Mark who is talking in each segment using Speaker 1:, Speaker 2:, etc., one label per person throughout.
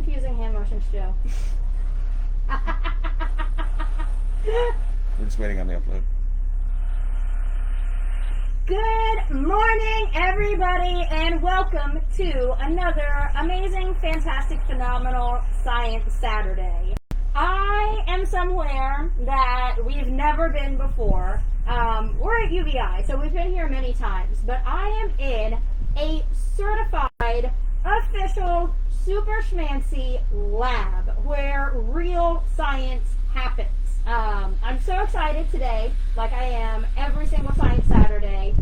Speaker 1: confusing hand motions, Joe.
Speaker 2: We're just waiting on the upload.
Speaker 1: Good morning, everybody, and welcome to another amazing, fantastic, phenomenal Science Saturday. I am somewhere that we've never been before. We're at UVI, so we've been here many times, but I am in a certified, official, super schmancy lab where real science happens. I'm so excited today, like I am every single Science Saturday,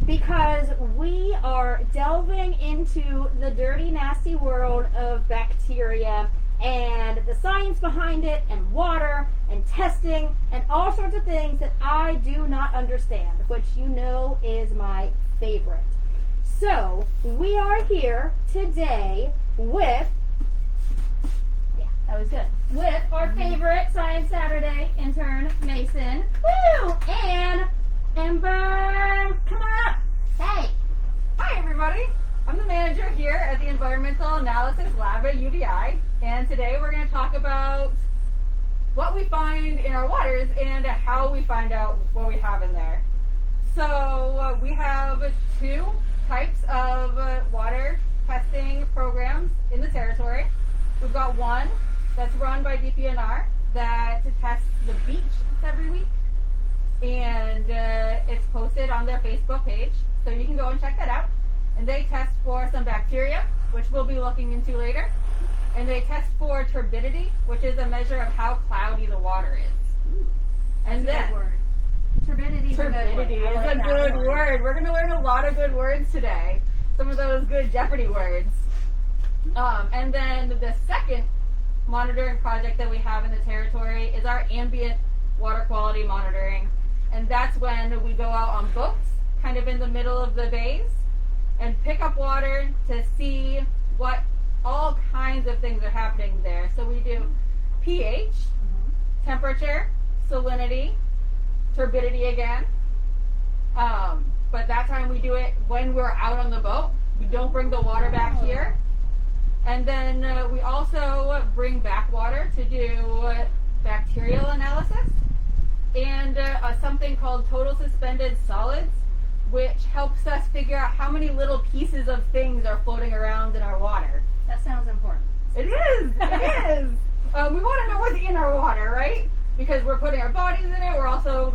Speaker 1: because we are delving into the dirty, nasty world of bacteria and the science behind it, and water, and testing, and all sorts of things that I do not understand, which you know is my favorite. So, we are here today with, that was good, with our favorite Science Saturday intern, Mason, woo, and Ember. Come on up. Hey.
Speaker 3: Hi everybody, I'm the manager here at the Environmental Analysis Lab at UVI, and today we're going to talk about what we find in our waters and how we find out what we have in there. So we have two types of water testing programs in the territory. We've got one that's run by DPNR that tests the beach every week, and it's posted on their Facebook page, so you can go and check that out. And they test for some bacteria, which we'll be looking into later. And they test for turbidity, which is a measure of how cloudy the water is.
Speaker 1: Ooh,
Speaker 3: and then
Speaker 1: turbidity is a
Speaker 3: good word. We're going to learn a lot of good words today. Some of those good Jeopardy words. And then the second monitoring project that we have in the territory is our ambient water quality monitoring. And that's when we go out on boats, kind of in the middle of the bays, and pick up water to see what all kinds of things are happening there. So we do pH, temperature, salinity, turbidity again. But that time we do it when we're out on the boat. We don't bring the water back here. And then we also bring back water to do bacterial analysis and something called total suspended solids, which helps us figure out how many little pieces of things are floating around in our water.
Speaker 1: That sounds important.
Speaker 3: It is! It is! We want to know what's in our water, right? Because we're putting our bodies in it. We're also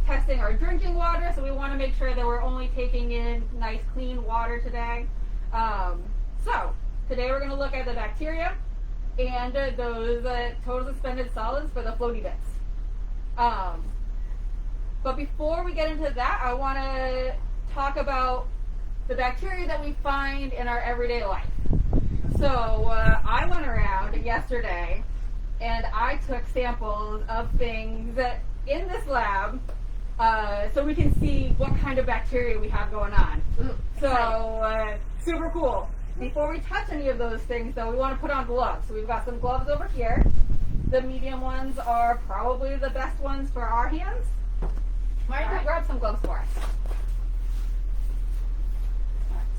Speaker 3: testing our drinking water, so we want to make sure that we're only taking in nice, clean water today. So, today we're going to look at the bacteria and those total suspended solids for the floaty bits. But before we get into that, I want to talk about the bacteria that we find in our everyday life. So I went around yesterday and I took samples of things in this lab so we can see what kind of bacteria we have going on. So super cool. Before we touch any of those things, though, we want to put on gloves. So we've got some gloves over here. The medium ones are probably the best ones for our hands. Why don't you grab some gloves for us?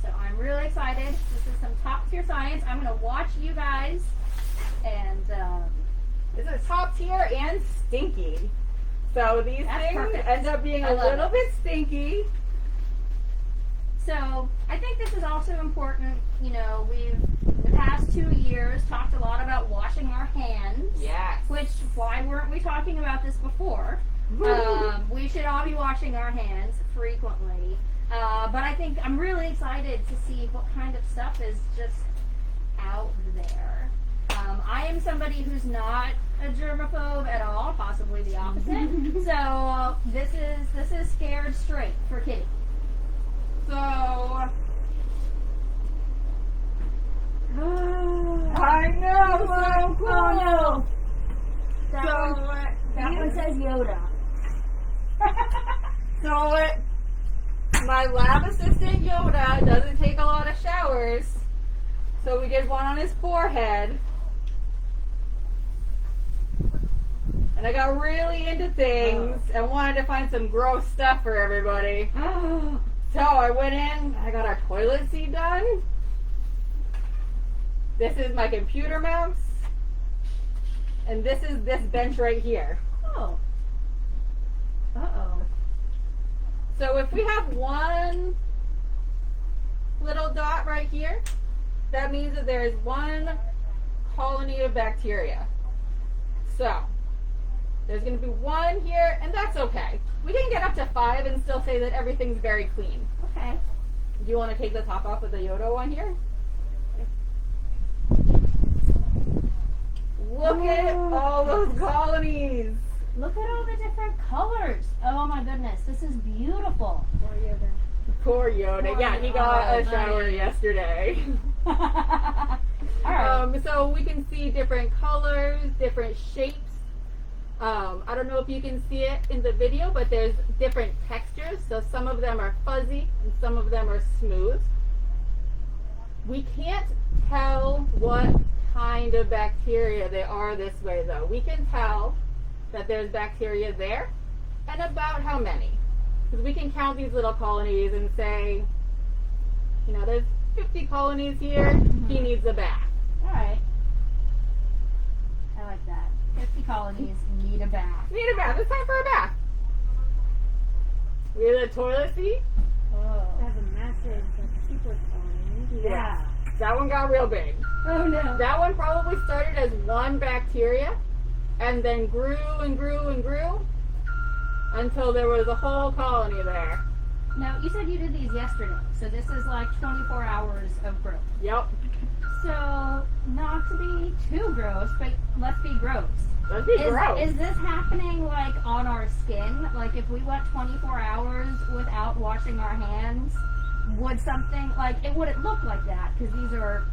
Speaker 1: So I'm really excited. This is some top tier science. I'm going to watch you guys, and
Speaker 3: This is top tier and stinky. So these things
Speaker 1: perfect.
Speaker 3: end up being a little bit stinky.
Speaker 1: So I think this is also important. You know, we've in the past 2 years talked a lot about washing our hands.
Speaker 3: Yes.
Speaker 1: Which, why weren't we talking about this before? We should all be washing our hands frequently. But I think I'm really excited to see what kind of stuff is just out there. I am somebody who's not a germaphobe at all, possibly the opposite. So this is scared straight for Kitty.
Speaker 3: So I know. So cool.
Speaker 1: Oh no.
Speaker 3: So
Speaker 1: That one says Yoda.
Speaker 3: So my lab assistant Yoda doesn't take a lot of showers, so we did one on his forehead. And I got really into things and wanted to find some gross stuff for everybody. So I went in, I got our toilet seat done. This is my computer mouse. And this is this bench right here.
Speaker 1: Oh. Uh-oh.
Speaker 3: So if we have one little dot right here, that means that there's one colony of bacteria. So there's going to be one here, and that's okay. We can get up to 5 and still say that everything's very clean.
Speaker 1: Okay.
Speaker 3: Do you want to take the top off with the Yodo one here? Look at all those colonies.
Speaker 1: Look at all the different colors. Oh my goodness, this is beautiful.
Speaker 3: Poor Yoda. Yeah, he got a shower yesterday.
Speaker 1: All right.
Speaker 3: So we can see different colors, different shapes. I don't know if you can see it in the video, but there's different textures. So some of them are fuzzy and some of them are smooth. We can't tell what kind of bacteria they are this way though. We can tell that there's bacteria there and about how many. Because we can count these little colonies and say, you know, there's 50 colonies here, he needs a bath.
Speaker 1: All right. I like that. 50 colonies need a bath.
Speaker 3: Need a bath, it's time for a bath. We have the toilet seat.
Speaker 1: Oh.
Speaker 2: That's a massive, super colony.
Speaker 1: Yeah.
Speaker 3: That one got real big.
Speaker 1: Oh no.
Speaker 3: That one probably started as one bacteria and then grew and grew and grew until there was a whole colony there.
Speaker 1: Now, you said you did these yesterday, so this is like 24 hours of growth.
Speaker 3: Yep.
Speaker 1: So, not to be too gross, but let's be gross.
Speaker 3: That'd be gross.
Speaker 1: Is this happening like on our skin? Like if we went 24 hours without washing our hands, would something like it wouldn't look like that because these are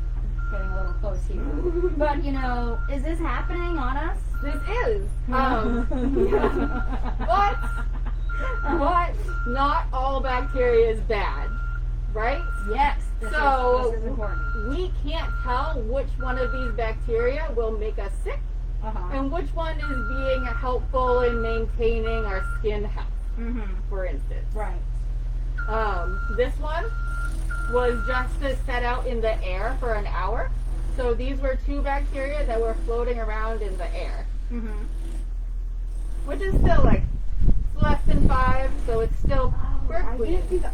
Speaker 1: getting a little close here. But you know, is this happening on us?
Speaker 3: This is. But not all bacteria is bad, right?
Speaker 1: Yes. This is important.
Speaker 3: We can't tell which one of these bacteria will make us sick and which one is being helpful in maintaining our skin health, for instance.
Speaker 1: Right.
Speaker 3: This one was just to set out in the air for an hour. So these were 2 bacteria that were floating around in the air. Which is still like less than 5, so it's still we're
Speaker 2: I
Speaker 3: clean.
Speaker 2: didn't see the R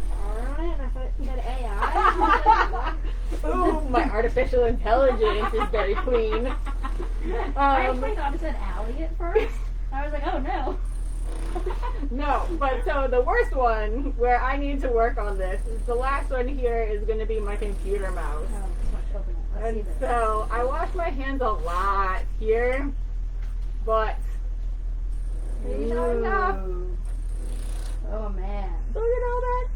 Speaker 2: on it, and I thought it said AI.
Speaker 3: Ooh, my artificial intelligence is very clean.
Speaker 1: I actually thought it said Allie at first. I was like, oh no.
Speaker 3: No, but so the worst one where I need to work on this is the last one here is going to be my computer mouse.
Speaker 1: Oh, just watch open it. Let's see
Speaker 3: And
Speaker 1: this.
Speaker 3: so I wash my hands a lot here, but maybe not enough.
Speaker 1: Ooh. Oh man.
Speaker 3: Look at all that.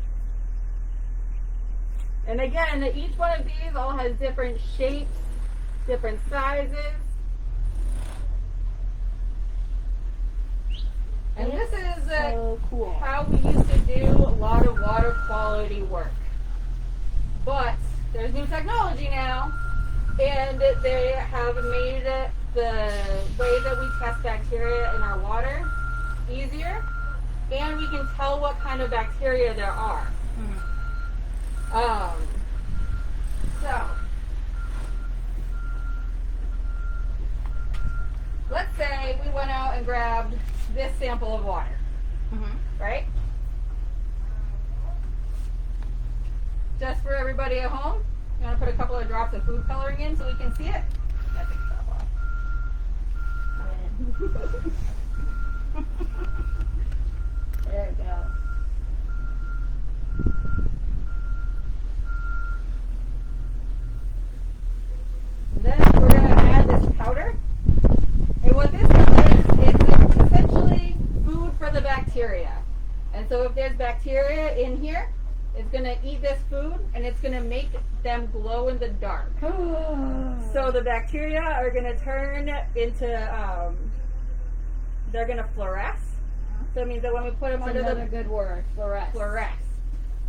Speaker 3: And again, each one of these all has different shapes, different sizes. And this is
Speaker 1: So cool.
Speaker 3: how we used to do a lot of water quality work. But there's new technology now, and they have made the way that we test bacteria in our water easier, and we can tell what kind of bacteria there are. So let's say we went out and grabbed this sample of water, right? Just for everybody at home, you want to put a couple of drops of food coloring in so we can see it? That takes that off.
Speaker 1: There we go.
Speaker 3: Then we're going to add this powder. And what this is, it's essentially food for the bacteria. And so if there's bacteria in here, it's going to eat this food and it's going to make them glow in the dark. So the bacteria are going to turn into, they're going to fluoresce. So it means that when we put them
Speaker 1: That's
Speaker 3: under
Speaker 1: another
Speaker 3: the
Speaker 1: good word. Fluoresce.
Speaker 3: fluoresce,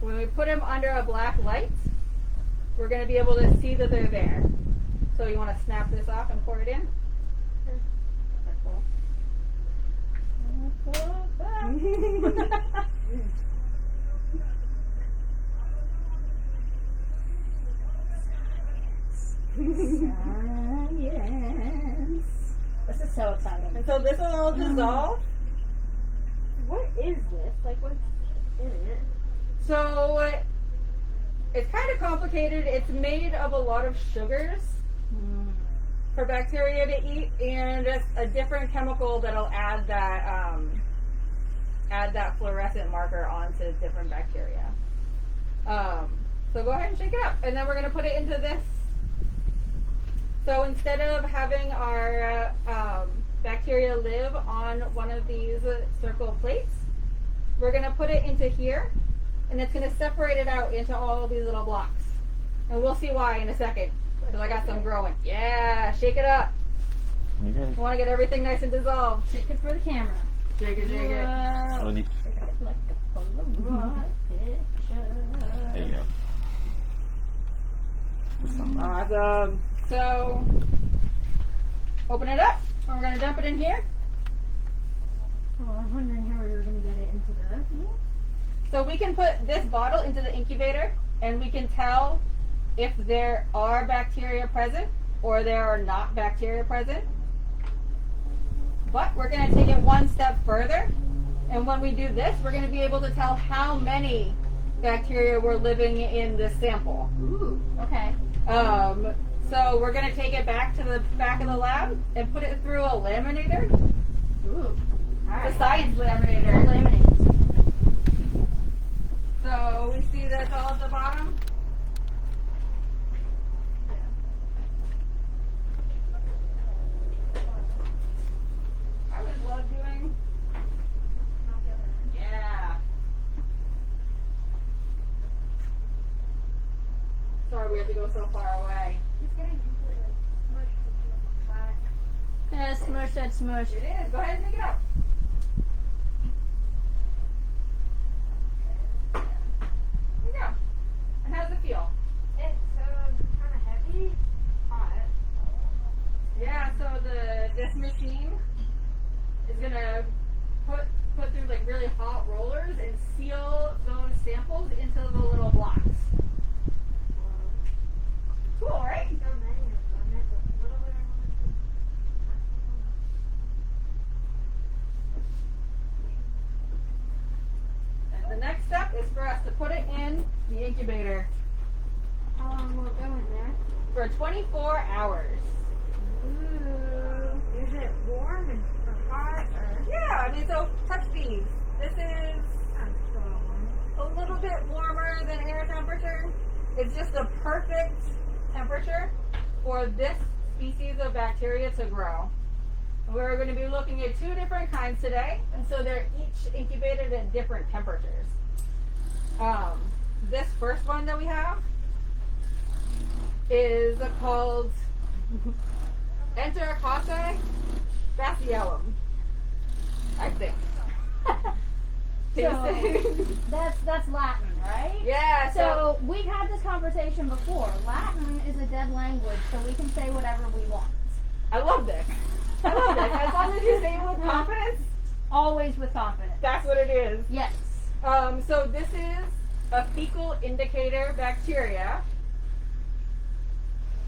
Speaker 3: when we put them under a black light, we're going to be able to see that they're there. So you want to snap this off and pour it in.
Speaker 1: Science. This is so exciting.
Speaker 3: And so this will all dissolve.
Speaker 2: What is this? Like, what's in it?
Speaker 3: So it's kind of complicated. It's made of a lot of sugars for bacteria to eat, and it's a different chemical that'll add that fluorescent marker onto different bacteria. So go ahead and shake it up, and then we're going to put it into this. So instead of having our bacteria live on one of these circle plates, we're going to put it into here, and it's going to separate it out into all of these little blocks. And we'll see why in a second, because I got some growing. Yeah, shake it up.
Speaker 4: You
Speaker 3: I want to get everything nice and dissolved.
Speaker 1: Shake it for the camera.
Speaker 3: Shake it, shake it.
Speaker 4: Oh,
Speaker 1: Like a Polaroid picture.
Speaker 4: there you go.
Speaker 3: Awesome. So, open it up, and we're going to dump it in here.
Speaker 1: Oh, I'm wondering how we were going to get it into the.
Speaker 3: So we can put this bottle into the incubator, and we can tell if there are bacteria present or there are not bacteria present. But we're going to take it one step further, and when we do this, we're going to be able to tell how many bacteria were living in this sample.
Speaker 1: Ooh, okay.
Speaker 3: So we're going to take it back to the back of the lab and put it through a laminator.
Speaker 1: Ooh.
Speaker 3: The science laminator.
Speaker 1: Laminate.
Speaker 3: So we see that's all at the bottom. I always love doing. Yeah. Sorry we have to go so far away.
Speaker 2: It's getting completely smushed into the back.
Speaker 1: Yeah, smush that smush.
Speaker 3: It is. Go ahead and take it out. There you go. And how does it feel?
Speaker 2: It's kind of heavy, hot.
Speaker 3: Yeah, so this machine is gonna put through like really hot rollers and seal those samples into the little blocks. Cool, right?
Speaker 2: So many of them. It's a little bit
Speaker 3: And the next step is for us to put it in the incubator
Speaker 2: How long will it go in there?
Speaker 3: for 24 hours.
Speaker 2: Ooh. Is it warm and or hot or?
Speaker 3: Yeah, I mean, so touch these. This is
Speaker 2: I'm so warm.
Speaker 3: a little bit warmer than air temperature. It's just the perfect temperature for this species of bacteria to grow. We're going to be looking at 2 different kinds today, and so they're each incubated at different temperatures. This first one that we have is called Enterococci bacillum, I think.
Speaker 1: So, that's Latin, right?
Speaker 3: Yeah,
Speaker 1: So we've had this conversation before. Latin is a dead language, so we can say whatever we want.
Speaker 3: I love this. I love this. As long as you say it with confidence,
Speaker 1: Always with confidence.
Speaker 3: that's what it is.
Speaker 1: Yes.
Speaker 3: So this is a fecal indicator bacteria.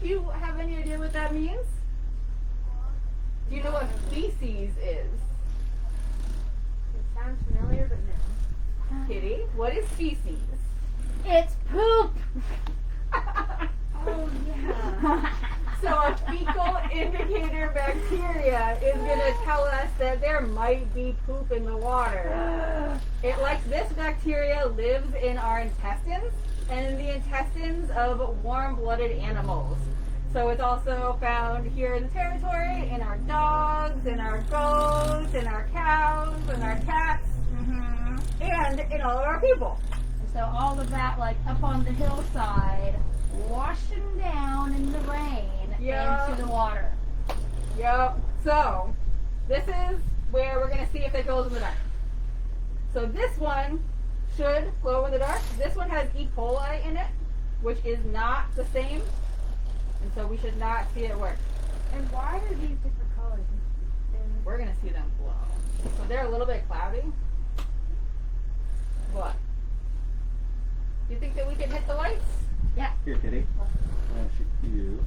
Speaker 3: Do you have any idea what that means? Do you know what feces is?
Speaker 2: It sounds familiar, but no.
Speaker 3: Kitty, what is feces?
Speaker 1: It's poop.
Speaker 2: Oh yeah.
Speaker 3: So a fecal indicator bacteria is going to tell us that there might be poop in the water. It, like this bacteria, lives in our intestines and in the intestines of warm-blooded animals. So it's also found here in the territory, in our dogs, in our goats, in our cows, in our cats, and in all of our people.
Speaker 1: So all of that, like up on the hillside, washing down in the rain
Speaker 3: Yeah.
Speaker 1: into the water.
Speaker 3: Yep. So this is where we're going to see if it glows in the dark. So this one should glow in the dark. This one has E. coli in it, which is not the same. And so we should not see it work.
Speaker 2: And why are these different colors?
Speaker 3: We're going to see them glow. So they're a little bit cloudy. What? Do you think that we can hit the lights?
Speaker 4: Here, kitty. I'll shoot you.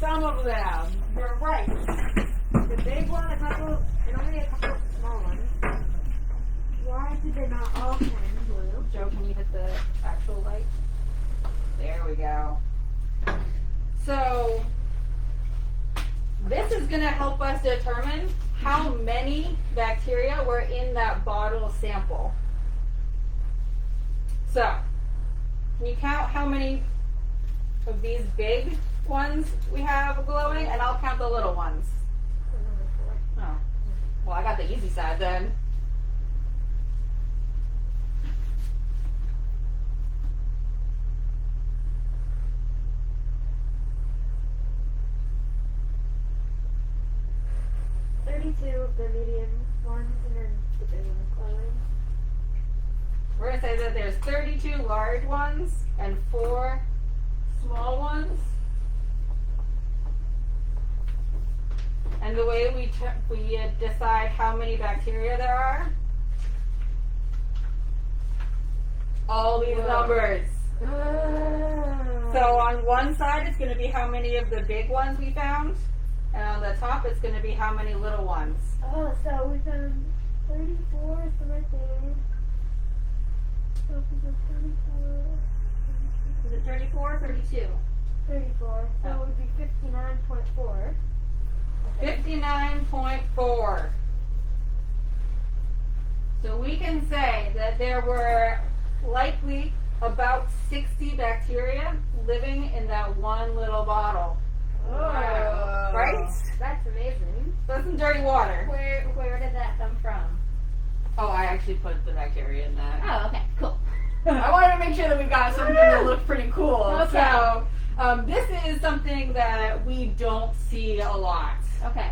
Speaker 3: some of them. You're right.
Speaker 2: The big one, a couple, and only a couple of small ones. Why did they not all turn blue?
Speaker 3: Joe, can you hit the actual light? There we go. So, this is going to help us determine how many bacteria were in that bottle sample. So, can you count how many of these big ones we have glowing? And I'll count the little ones.
Speaker 2: Number 4.
Speaker 3: Oh. Well, I got the easy side then.
Speaker 2: Of the medium ones and then the big ones glowing.
Speaker 3: We're going to say that there's 32 large ones and 4 small ones. And the way we decide how many bacteria there are, all these numbers. So on one side, it's going to be how many of the big ones we found. And on the top, it's going to be how many little ones.
Speaker 2: Oh, so we found 34, so right there. So if we go 34.
Speaker 1: Is it 34 or 32?
Speaker 2: 34. So it would be 59.4.
Speaker 3: 59.4. So we can say that there were likely about 60 bacteria living in that one little bottle.
Speaker 1: Wow.
Speaker 3: Right?
Speaker 2: That's amazing.
Speaker 3: That's some dirty water.
Speaker 1: Where did that come from?
Speaker 3: Oh, I actually put the bacteria in that.
Speaker 1: Oh, okay, cool.
Speaker 3: I wanted to make sure that we got something that looked pretty cool.
Speaker 1: Okay.
Speaker 3: So this is something that we don't see a lot.
Speaker 1: Okay.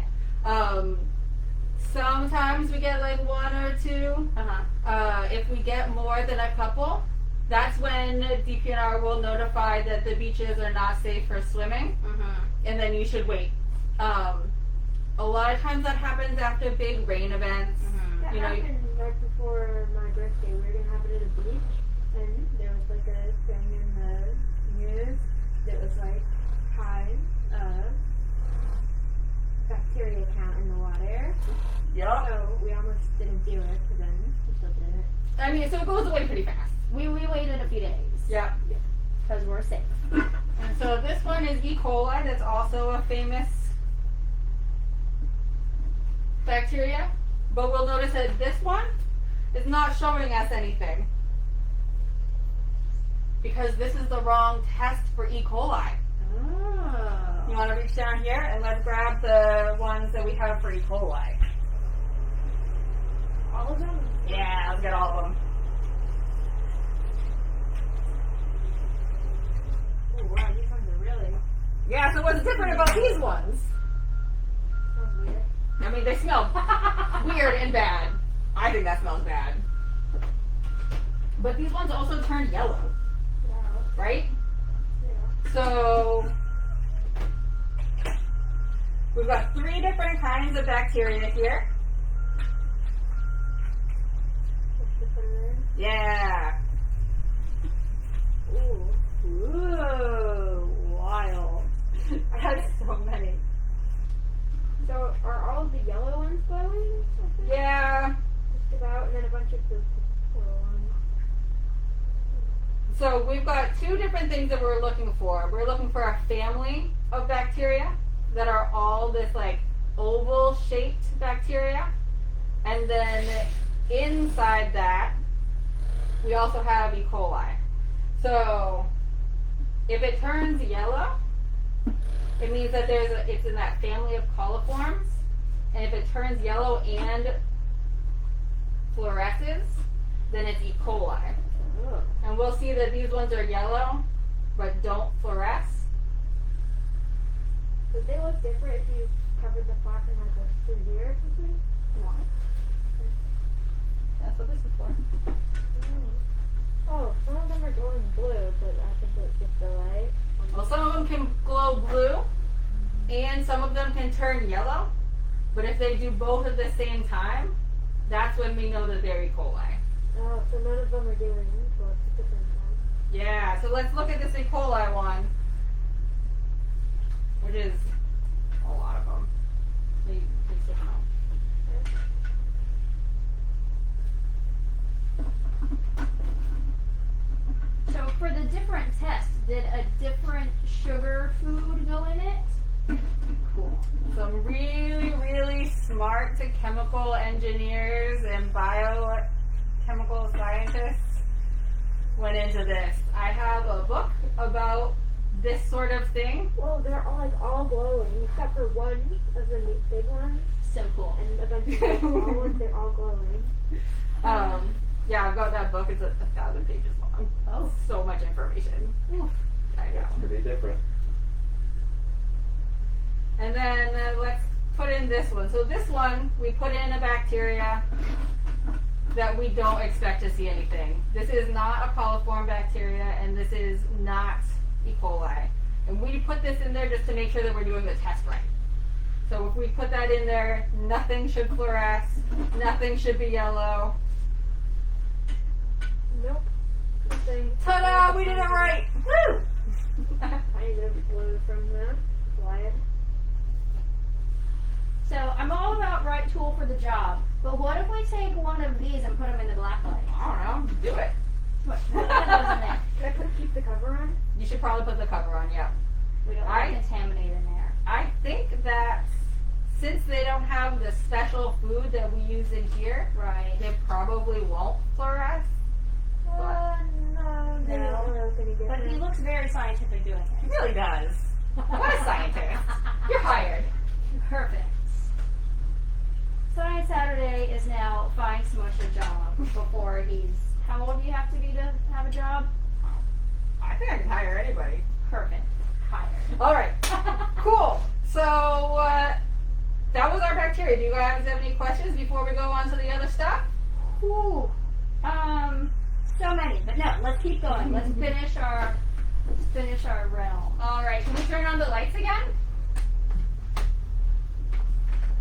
Speaker 3: Sometimes we get like 1 or 2.
Speaker 1: Uh-huh.
Speaker 3: If we get more than a couple, that's when DPNR will notify that the beaches are not safe for swimming, and then you should wait. A lot of times that happens after big rain events.
Speaker 2: That
Speaker 3: You know,
Speaker 2: happened right before my birthday. We were going to have it at a beach, and there was like a thing in the news that was like high bacteria count in the water.
Speaker 3: yeah.
Speaker 2: So we almost didn't do it, but then we still did it.
Speaker 3: I mean, so it goes away pretty fast.
Speaker 1: We waited a few days.
Speaker 3: Yeah.
Speaker 1: Because we're safe.
Speaker 3: And so this one is E. coli. That's also a famous bacteria. But we'll notice that this one is not showing us anything. Because this is the wrong test for E. coli.
Speaker 1: Oh.
Speaker 3: You want to reach down here and let's grab the ones that we have for E. coli.
Speaker 2: All of them?
Speaker 3: Yeah, let's get all of them.
Speaker 2: Oh wow, these ones are really
Speaker 3: Yeah, so what's different about these ones?
Speaker 2: weird.
Speaker 3: I mean, they smell weird and bad. I think that smells bad. But these ones also turn yellow,
Speaker 2: Wow.
Speaker 3: right?
Speaker 2: Yeah.
Speaker 3: So we've got 3 different kinds of bacteria here.
Speaker 2: Just to put it in.
Speaker 3: Yeah.
Speaker 2: Ooh.
Speaker 3: Ooh, wild. I had so many.
Speaker 2: So are all of the yellow ones glowing?
Speaker 3: Yeah.
Speaker 2: Just about, and then a bunch of the little ones.
Speaker 3: So we've got 2 different things that we're looking for. We're looking for a family of bacteria that are all this like oval shaped bacteria. And then inside that, we also have E. coli. So if it turns yellow, it means that it's in that family of coliforms. And if it turns yellow and fluoresces, then it's E. coli.
Speaker 2: Oh.
Speaker 3: And we'll see that these ones are yellow, but don't fluoresce.
Speaker 2: Would they look different if you covered the flap in like a severe or something?
Speaker 3: That's what this is for.
Speaker 2: Oh, some of them are going blue, but I think it's just the light.
Speaker 3: Well, some of them can glow blue, and some of them can turn yellow. But if they do both at the same time, that's when we know that they're E. coli.
Speaker 2: Oh, so none of them are doing both at the same time.
Speaker 3: Yeah, so let's look at this E. coli one, which is professional scientists went into this. I have a book about this sort of thing.
Speaker 2: Well, they're all glowing except for one of the big ones,
Speaker 1: Simple.
Speaker 2: and a bunch of the small ones. They're all glowing.
Speaker 3: Yeah, I've got that book. It's 1,000 pages long.
Speaker 1: Oh.
Speaker 3: So much information. Oof. I know.
Speaker 4: It's pretty different.
Speaker 3: And then let's put in this one. So this one, we put in a bacteria that we don't expect to see anything. This is not a coliform bacteria, and this is not E. coli. And we put this in there just to make sure that we're doing the test right. So if we put that in there, nothing should fluoresce, nothing should be yellow.
Speaker 2: Nope. Nothing.
Speaker 3: Ta-da! We did it right! Woo!
Speaker 2: Kind of blue from the slide.
Speaker 1: So I'm all about right tool for the job, but what if we take one of these and put them in the black light?
Speaker 3: I don't know. Do it.
Speaker 1: What are those in there?
Speaker 2: Should I keep the cover on?
Speaker 3: You should probably put the cover on, yeah.
Speaker 1: We don't want to contaminate in there.
Speaker 3: I think that since they don't have the special food that we use in here,
Speaker 1: Right.
Speaker 3: they probably won't fluoresce.
Speaker 2: No, they
Speaker 1: No.
Speaker 2: don't look any
Speaker 1: But
Speaker 2: different.
Speaker 1: he looks very scientific doing
Speaker 3: It
Speaker 1: it.
Speaker 3: really does. What a scientist. You're hired.
Speaker 1: Perfect. Science Saturday is now find Smush a job before he's. How old do you have to be to have a job?
Speaker 3: I think I can hire anybody.
Speaker 1: Perfect. Hired.
Speaker 3: All right. Cool. So that was our bacteria. Do you guys have any questions before we go on to the other stuff?
Speaker 1: Ooh. So many, but no. Let's keep going. Let's finish our realm.
Speaker 3: All right. Can we turn on the lights again?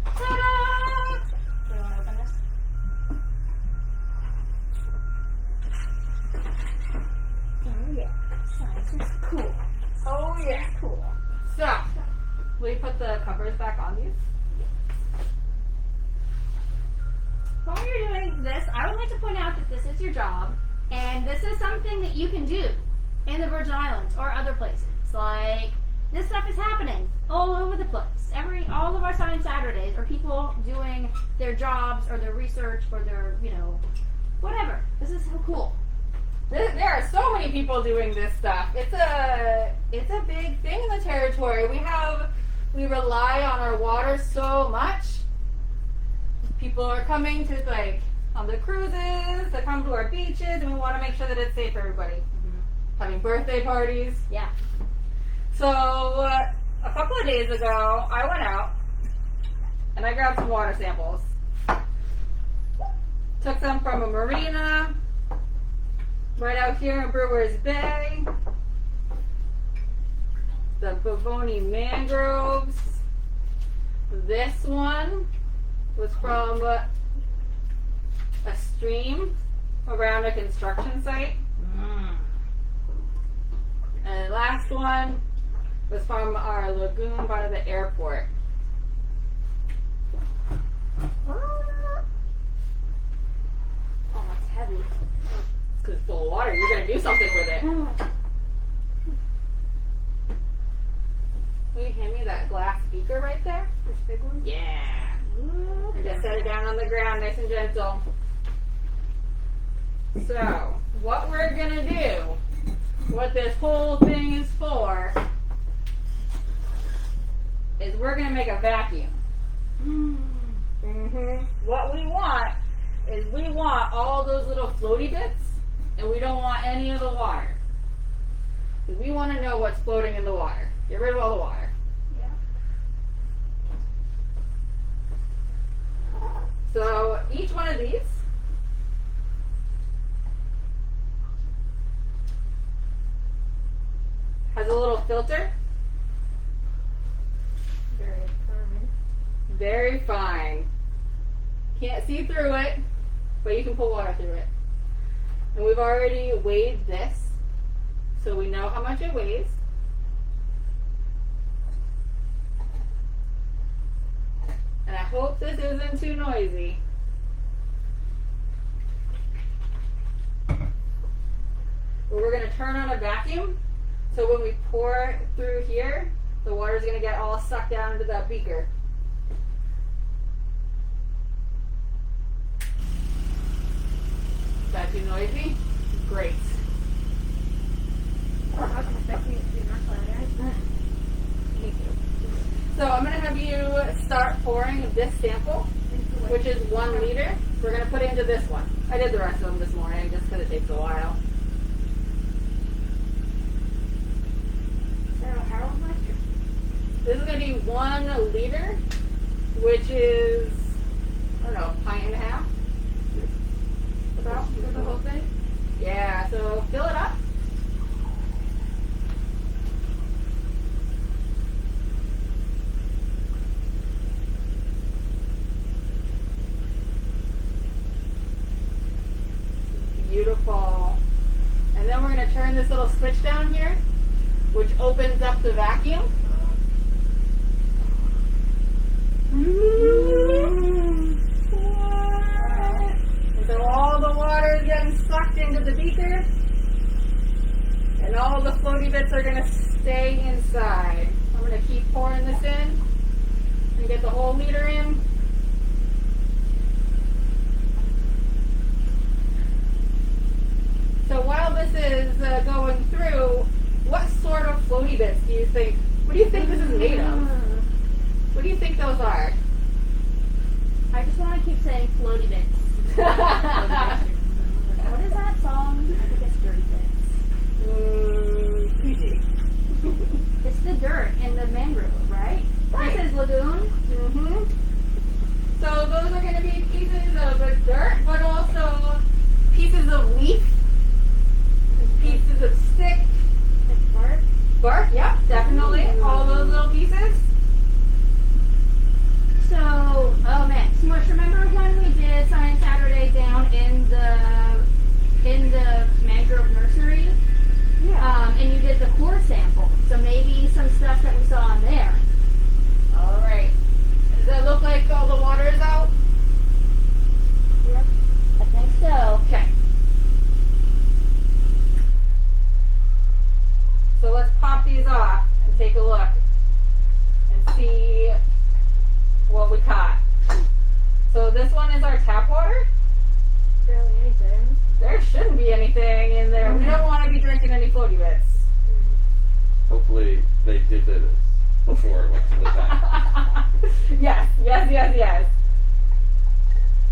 Speaker 3: Ta-da!
Speaker 1: Do you want to open this? Oh yeah. Science is cool.
Speaker 3: Oh yeah.
Speaker 1: Cool.
Speaker 3: So, will you put the covers back on these?
Speaker 1: While you're doing this, I would like to point out that this is your job, and this is something that you can do in the Virgin Islands or other places. Like, this stuff is happening all over the place. All of our Science Saturdays are people doing their jobs or their research or their, whatever. This is so cool.
Speaker 3: There are so many people doing this stuff. It's a big thing in the territory. We rely on our water so much. People are coming to on the cruises, they come to our beaches, and we want to make sure that it's safe for everybody. Having birthday parties.
Speaker 1: Yeah.
Speaker 3: So a couple of days ago, I went out and I grabbed some water samples. Took them from a marina right out here in Brewers Bay, the Bavoni mangroves. This one was from a stream around a construction site. And the last one was from our lagoon by the airport.
Speaker 1: Oh, that's heavy.
Speaker 3: It's because it's full of water. You're going to do something with it. Will you hand me that glass beaker right there?
Speaker 2: This big one?
Speaker 3: Yeah. And just set it down on the ground nice and gentle. So, what we're going to do, what this whole thing is for, is we're going to make a vacuum. What we want is we want all those little floaty bits, and we don't want any of the water. Because we want to know what's floating in the water. Get rid of all the water. So each one of these has a little filter.
Speaker 2: Very fine.
Speaker 3: Very fine. Can't see through it, but you can pull water through it. And we've already weighed this, so we know how much it weighs. And I hope this isn't too noisy. But we're going to turn on a vacuum, so when we pour through here, the water's going to get all sucked down into that beaker. Is that too noisy? Great.
Speaker 2: I was expecting it to be much louder.
Speaker 3: Me too. So I'm going to have you start pouring this sample, which is 1 liter. We're going to put it into this one. I did the rest of them this morning just because it takes a while.
Speaker 2: So how much?
Speaker 3: This is going to be 1 liter, which is, I don't know, a pint and a half? About for the whole thing? Yeah, so fill it up. Beautiful. And then we're going to turn this little switch down here, which opens up the vacuum. What? And so all the water is getting sucked into the beaker, and all the floaty bits are going to stay inside. I'm going to keep pouring this in and get the whole liter in. So while this is going through, what sort of floaty bits do you think? What do you think this is made of? What do you think those are?
Speaker 1: I just want to keep saying floaty bits. What is that song? I think it's Dirty Bits.
Speaker 3: PG.
Speaker 1: It's the dirt in the mangrove, right?
Speaker 3: Right.
Speaker 1: This is lagoon.
Speaker 3: Mm-hmm. So those are going to be pieces of dirt, but also pieces of leaf, pieces of stick,
Speaker 2: Like bark?
Speaker 3: bark. Yep, definitely. All those little pieces.
Speaker 1: So, oh man, Smush, remember when we did Science Saturday down in the mangrove nursery?
Speaker 2: Yeah.
Speaker 1: And you did the core sample. So maybe some stuff that we saw in there.
Speaker 3: All right. Does it look like all the water is out?
Speaker 1: Yep. I think so.
Speaker 3: Okay. So let's pop these off and take a look and see what we caught. So this one is our tap water.
Speaker 2: Barely anything.
Speaker 3: There shouldn't be anything in there. We don't want to be drinking any floaty bits.
Speaker 4: Hopefully they did this before it went to the tank.
Speaker 3: Yes, yes, yes, yes.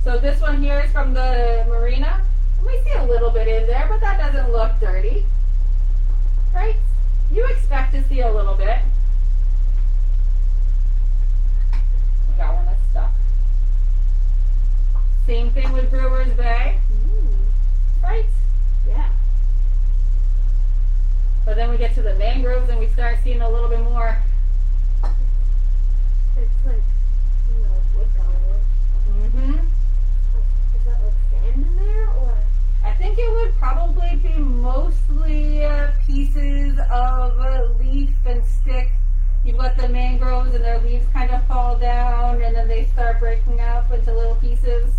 Speaker 3: So this one here is from the marina. We see a little bit in there, but that doesn't look dirty. Right? You expect to see a little bit. We got one that's stuck. Same thing with Brewer's Bay. Right?
Speaker 1: Yeah.
Speaker 3: But then we get to the mangroves and we start seeing a little bit more.
Speaker 2: It's like, wood color.
Speaker 3: Mm-hmm.
Speaker 2: Is that like sand in there or?
Speaker 3: I think it would probably be mostly pieces of leaf and stick. You've got the mangroves and their leaves kind of fall down and then they start breaking up into little pieces.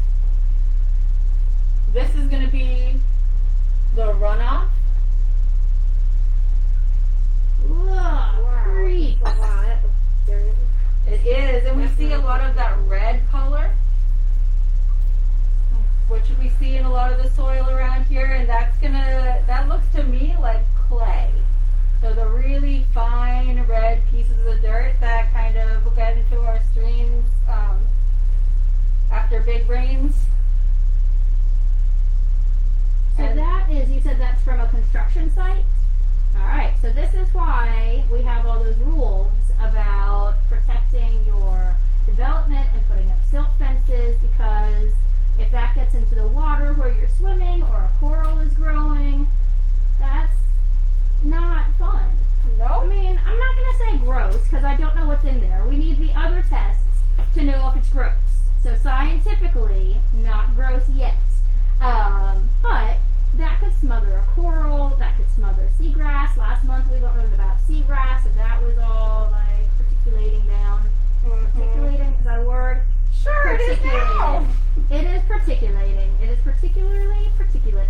Speaker 3: This is going to be the runoff.
Speaker 1: Ugh, creep.
Speaker 2: Wow, that looks dirty.
Speaker 3: It is, and we see a lot of that red color, which we see in a lot of the soil around here, and that looks to me like clay. So the really fine red pieces of dirt that kind of get into our streams after big rains.
Speaker 1: So that is, you said that's from a construction site? Alright, so this is why we have all those rules about protecting your development and putting up silt fences, because if that gets into the water where you're swimming or a coral is growing, that's not fun. I
Speaker 3: No?
Speaker 1: mean, I'm not going to say gross because I don't know what's in there. We need the other tests to know if it's gross. So scientifically, not gross yet. But that could smother a coral, that could smother seagrass. Last month we learned about seagrass, and that was all like particulating down. Particulating, is that a word?
Speaker 3: Sure, it is now.
Speaker 1: It is particulating. It is particularly particulating.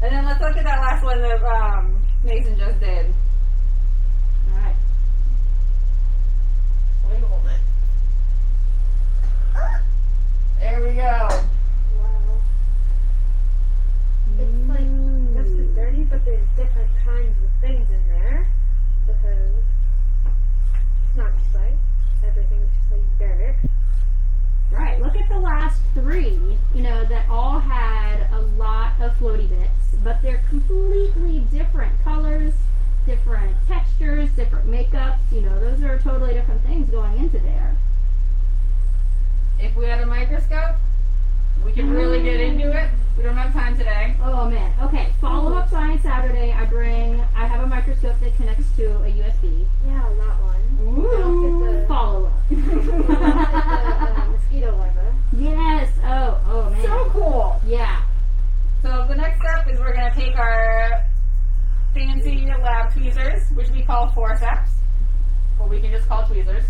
Speaker 3: And then let's look at that last one that Mason just did.
Speaker 1: Alright.
Speaker 3: Let me hold it. There we go.
Speaker 2: Wow.
Speaker 1: 3, that all had a lot of floaty bits, but they're completely different colors, different textures, different makeups. Those are totally different things going into there.
Speaker 3: If we had a microscope, we could really get into it. We don't have time today.
Speaker 1: Oh man. Okay. Follow-up Science Saturday. I have a microscope that connects to a USB.
Speaker 2: Yeah, that one.
Speaker 1: Ooh. Follow-up.
Speaker 2: The mosquito larva.
Speaker 1: Yes. Oh man.
Speaker 3: So cool.
Speaker 1: Yeah.
Speaker 3: So the next step is we're going to take our fancy lab tweezers, which we call forceps, or we can just call tweezers.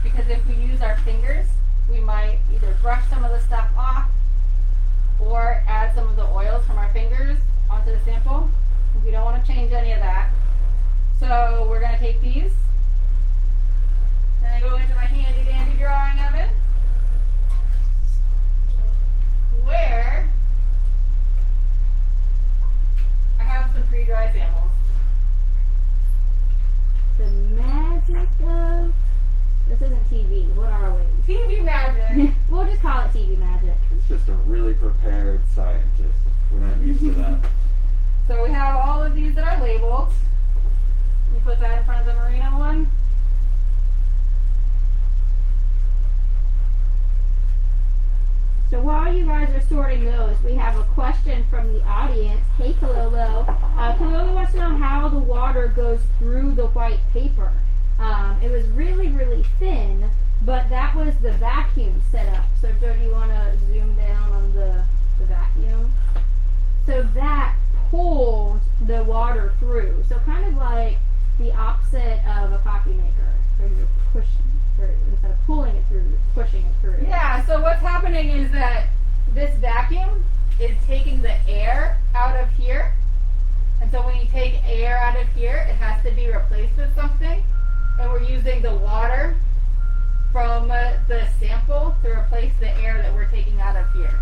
Speaker 3: Because if we use our fingers, we might either brush some of the stuff off or add some of the oils from our fingers onto the sample. We don't want to change any of that. So we're going to take these and go into my handy dandy drawing oven, where I have some pre-dried samples.
Speaker 1: The magic of... This isn't TV. What are we?
Speaker 3: TV magic.
Speaker 1: We'll just call it TV magic.
Speaker 4: It's just a really prepared scientist. We're not used to that.
Speaker 3: So we have all of these that are labeled. You put that in front of the merino one.
Speaker 1: So while you guys are sorting those, we have a question from the audience. Hey, Kalolo. Kalolo wants to know how the water goes through the white paper. It was really, really thin, but that was the vacuum setup. So, Joe, do you want to zoom down on the vacuum? So that pulled the water through. So kind of like the opposite of a coffee maker, where you're pushing, or instead of pulling it through, you're pushing it through.
Speaker 3: Yeah, so what's happening is that this vacuum is taking the air out of here. And so when you take air out of here, it has to be replaced with something. And we're using the water from the sample to replace the air that we're taking out of here.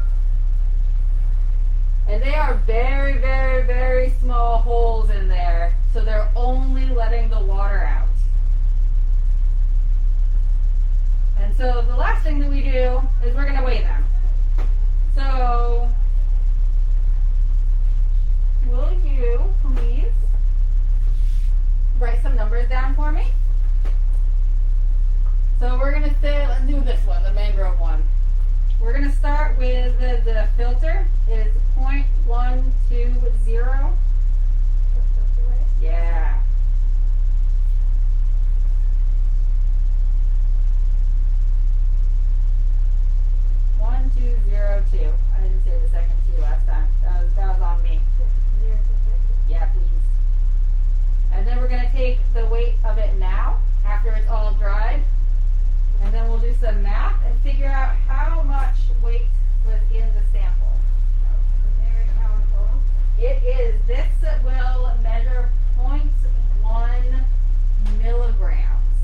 Speaker 3: And they are very, very, very small holes in there, so they're only letting the water out. And so the last thing that we do is we're going to weigh them. So will you please write some numbers down for me? So we're going to say, let's do this one, the mangrove one. We're going to start with the filter is 0.120. Yeah. One, 2, 0, 2. I didn't say the second 2 last time. That was on me. Yeah, please. And then we're going to take the weight of it now, after it's all dried. And then we'll do some math and figure out how much weight was in the sample.
Speaker 2: Very powerful.
Speaker 3: This will measure 0.1 milligrams.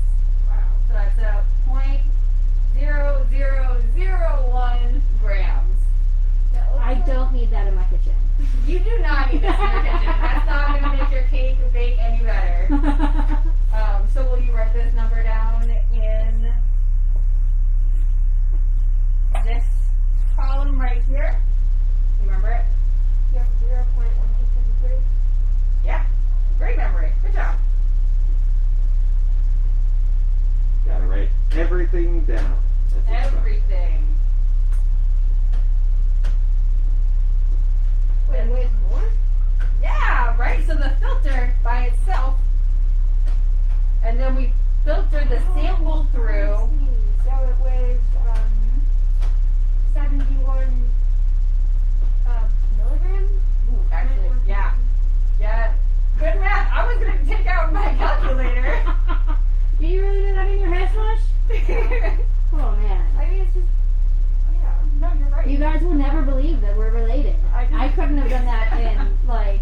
Speaker 3: Wow. So that's a 0.0001 grams.
Speaker 1: I don't need that in my kitchen.
Speaker 3: You do not need this in your kitchen. That's not going to make your cake bake any better. So will you write this number down in this column right here? You remember it?
Speaker 2: Yep, 0.1273.
Speaker 3: Yeah. Great memory. Good job.
Speaker 4: Gotta write everything down. That's
Speaker 3: Everything.
Speaker 2: Wait, weighs more?
Speaker 3: Yeah, right? So the filter by itself, and then we filter the sample through.
Speaker 2: So it weighs 71 milligrams?
Speaker 3: Ooh, actually, yeah. Yeah. Good math. I was going to take out my calculator.
Speaker 1: Do you really do that in your head, Slush? Oh man.
Speaker 2: I mean, it's just, yeah.
Speaker 3: No, you're right.
Speaker 1: You guys will never believe that we're related. I couldn't have done that in, like,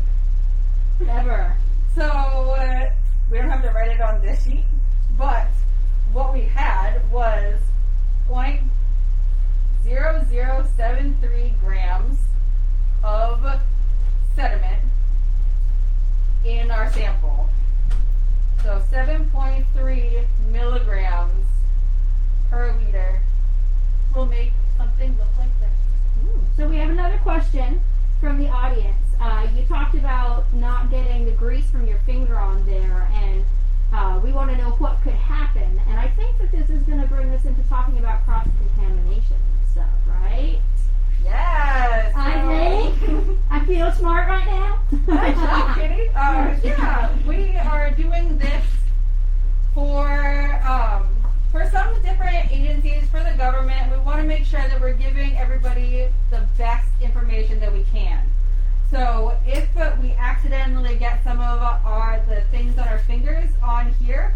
Speaker 1: ever.
Speaker 3: So, we don't have to write it on this sheet, but what we had was 0.0073 grams of sediment in our sample. So 7.3 milligrams per liter will make
Speaker 1: talking about cross contamination and stuff, right?
Speaker 3: Yes.
Speaker 1: I think I feel smart right now.
Speaker 3: Good job, Kitty. Yeah, we are doing this for some different agencies, for the government. We want to make sure that we're giving everybody the best information that we can. So if we accidentally get some of the things on our fingers on here,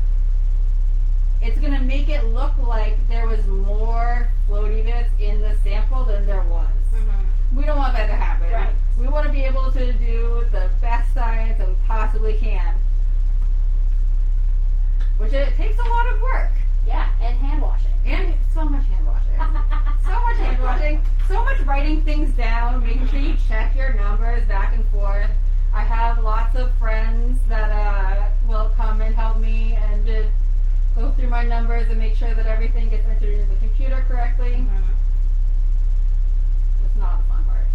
Speaker 3: it's going to make it look like there was more floaty bits in the sample than there was. We don't want that to happen.
Speaker 1: Right.
Speaker 3: We want to be able to do the best science that we possibly can. Which it takes a lot of work.
Speaker 1: Yeah, and hand washing.
Speaker 3: And so much hand washing. So much hand washing. So much writing things down, making sure you check your numbers back and forth. I have lots of friends that will come and help me and go through my numbers and make sure that everything gets entered into the computer correctly. It's not the fun part.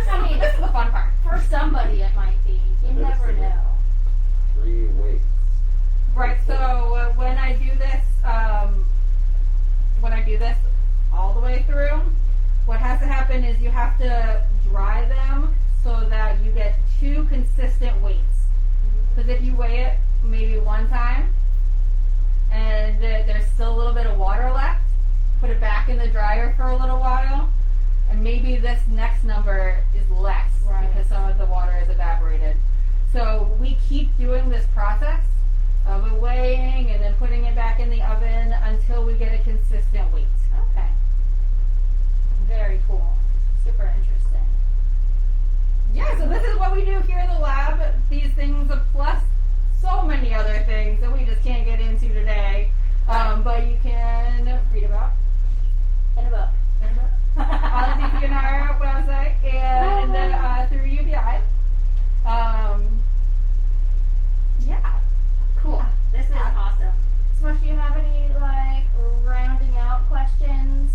Speaker 1: I mean,
Speaker 3: This is the fun part.
Speaker 1: for somebody it might be. You never know.
Speaker 4: 3 weights.
Speaker 3: Right, so when I do this all the way through, what has to happen is you have to dry them so that you get 2 consistent weights. Because if you weigh it maybe one time and there's still a little bit of water left, put it back in the dryer for a little while, and maybe this next number is less because some of the water is evaporated. So we keep doing this process of weighing and then putting it back in the oven until we get a consistent weight.
Speaker 1: Okay. Very cool. Super interesting.
Speaker 3: Yeah, so this is what we do here in the lab. These things plus so many other things that we just can't get into today. But you can read about
Speaker 1: In a book.
Speaker 3: on the DPNR website and through UVI. Yeah.
Speaker 1: Cool. This is awesome. So if you have any like rounding out questions,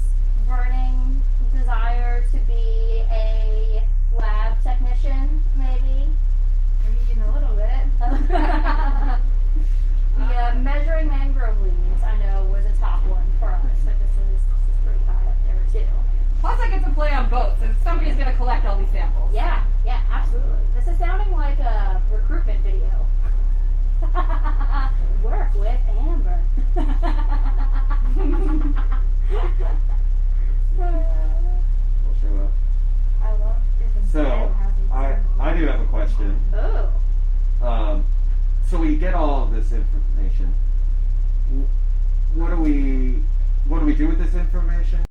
Speaker 1: burning desire to be a lab technician, maybe?
Speaker 3: I mean, a little bit.
Speaker 1: Yeah, measuring mangrove leaves, I know, was a top one for us, but this is pretty high up there too.
Speaker 3: Plus, I get to play on boats, and somebody's going to collect all these samples.
Speaker 1: Yeah, yeah, absolutely. This is sounding like a recruitment video. Work with Amber.
Speaker 4: We'll show up.
Speaker 1: I love different
Speaker 4: So, I do have a question.
Speaker 1: Oh.
Speaker 4: So we get all of this information. What do we do with this information?